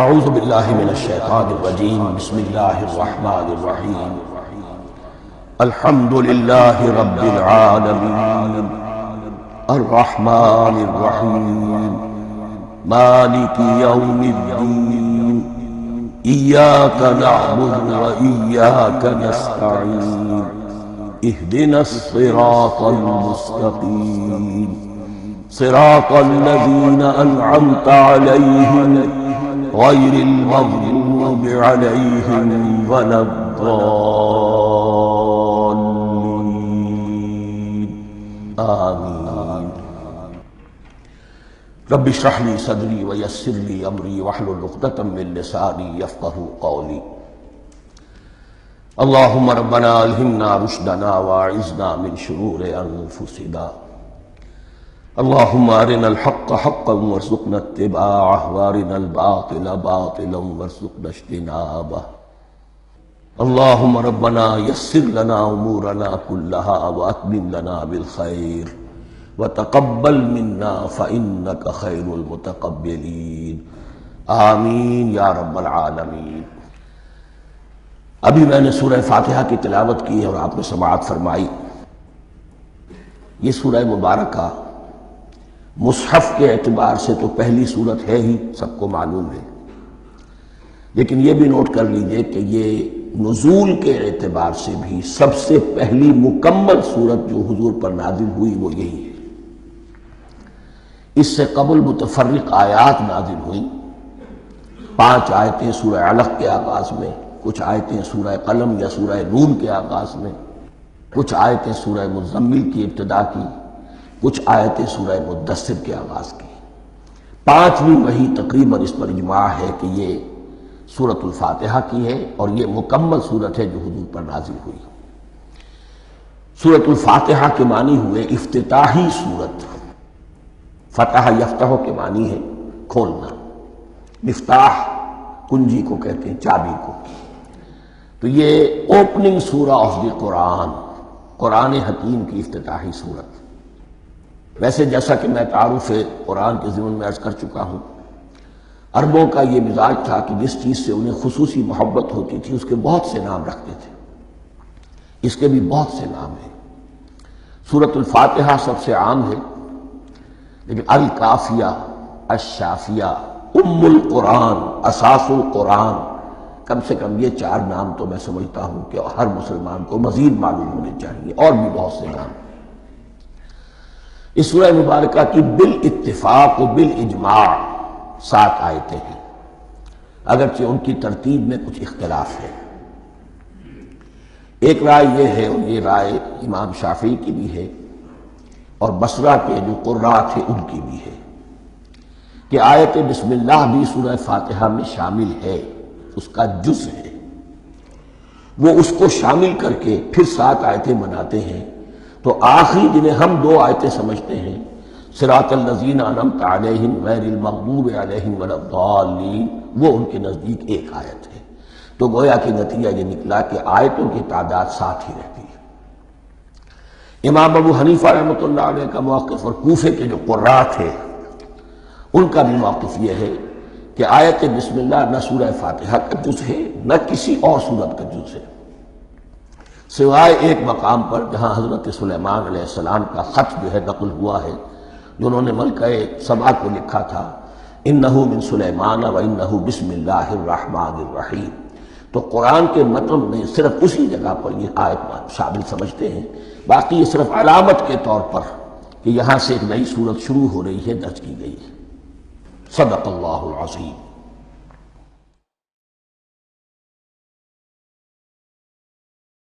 اعوذ باللہ من الشیطان الرجیم بسم اللہ الرحمن الرحیم الحمد للہ رب العالمین الرحمن الرحیم مالک یوم الدین ایاک نعبد و ایاک نستعین اہدنا الصراط المستقیم صراط الذین انعمت علیہم غیر المغضوب علیہم ولا الضالین آمین۔ رب اشرح لی صدری ویسر لی امری واحلل عقدۃ من لسانی یفقہوا قولی۔ اللہم ربنا الہمنا رشدنا واعذنا من شرور انفسنا، اللہم ارنا الحق حقا وارزقنا اتباعہ وارنا الباطل باطلا وارزقنا اجتنابہ۔ اللہم ربنا یسر لنا امورنا کلہا واتمم لنا بالخیر وتقبل منا فإنک خیر المتقبلین، آمین یا رب العالمین۔ ابھی میں نے سورہ فاتحہ کی تلاوت کی اور آپ نے سماعت فرمائی۔ یہ سورہ مبارکہ مصحف کے اعتبار سے تو پہلی صورت ہے ہی، سب کو معلوم ہے، لیکن یہ بھی نوٹ کر لیجئے کہ یہ نزول کے اعتبار سے بھی سب سے پہلی مکمل صورت جو حضور پر نازل ہوئی وہ یہی ہے۔ اس سے قبل متفرق آیات نازل ہوئیں، 5 آیتیں سورہ علق کے آغاز میں، کچھ آیتیں سورہ قلم یا سورہ نون کے آغاز میں، کچھ آیتیں سورہ مزمل کی ابتدا کی، کچھ آیتیں سورہ مدثر کے آغاز کی۔ 5ویں وحی تقریباً اس پر اجماع ہے کہ یہ سورۃ الفاتحہ کی ہے اور یہ مکمل سورت ہے جو حضور پر نازل ہوئی۔ سورۃ الفاتحہ کے معنی ہوئے افتتاحی سورت، فتح یفتح کے معنی ہے کھولنا، مفتاح کنجی کو کہتے ہیں، چابی کو۔ تو یہ اوپننگ سورہ آف دی قرآن، قرآن حکیم کی افتتاحی صورت۔ ویسے جیسا کہ میں تعارف قرآن کے ضمن میں عرض کر چکا ہوں، عربوں کا یہ مزاج تھا کہ جس چیز سے انہیں خصوصی محبت ہوتی تھی اس کے بہت سے نام رکھتے تھے۔ اس کے بھی بہت سے نام ہیں۔ سورۃ الفاتحہ سب سے عام ہے، لیکن الکافیہ، الشافیہ، ام القرآن، اساس القرآن، کم سے کم یہ 4 نام تو میں سمجھتا ہوں کہ ہر مسلمان کو مزید معلوم ہونے چاہیے، اور بھی بہت سے نام۔ اس سورہ مبارکہ کی بالاتفاق و بالاجماع 7 آیتیں ہیں، اگرچہ ان کی ترتیب میں کچھ اختلاف ہے۔ ایک رائے یہ ہے، اور یہ رائے امام شافعی کی بھی ہے اور بصرہ کے جو قراء تھے ان کی بھی ہے، کہ آیت بسم اللہ بھی سورہ فاتحہ میں شامل ہے، اس کا جز ہے۔ وہ اس کو شامل کر کے پھر 7 آیتیں بناتے ہیں، تو آخری جنہیں ہم 2 آیتیں سمجھتے ہیں، صراط الذین انعمت علیہم غیر المغضوب علیہم ولا الضالین، وہ ان کے نزدیک ایک آیت ہے۔ تو گویا کہ نتیجہ یہ نکلا کہ آیتوں کی تعداد 7 ہی رہتی ہے۔ امام ابو حنیفہ رحمۃ اللہ علیہ کا موقف اور کوفے کے جو قراء تھے ان کا بھی موقف یہ ہے کہ آیت بسم اللہ نہ سورہ فاتحہ کا جز ہے نہ کسی اور سورت کا جز ہے، سوائے ایک مقام پر جہاں حضرت سلیمان علیہ السلام کا خط جو ہے نقل ہوا ہے، جو انہوں نے ملکہ سبا کو لکھا تھا، انہ من سلیمان و انہ بسم اللہ الرحمن الرحیم۔ تو قرآن کے متن میں صرف اسی جگہ پر یہ آیت شامل سمجھتے ہیں، باقی یہ صرف علامت کے طور پر کہ یہاں سے ایک نئی صورت شروع ہو رہی ہے درج کی گئی ہے۔ صدق اللہ العظیم۔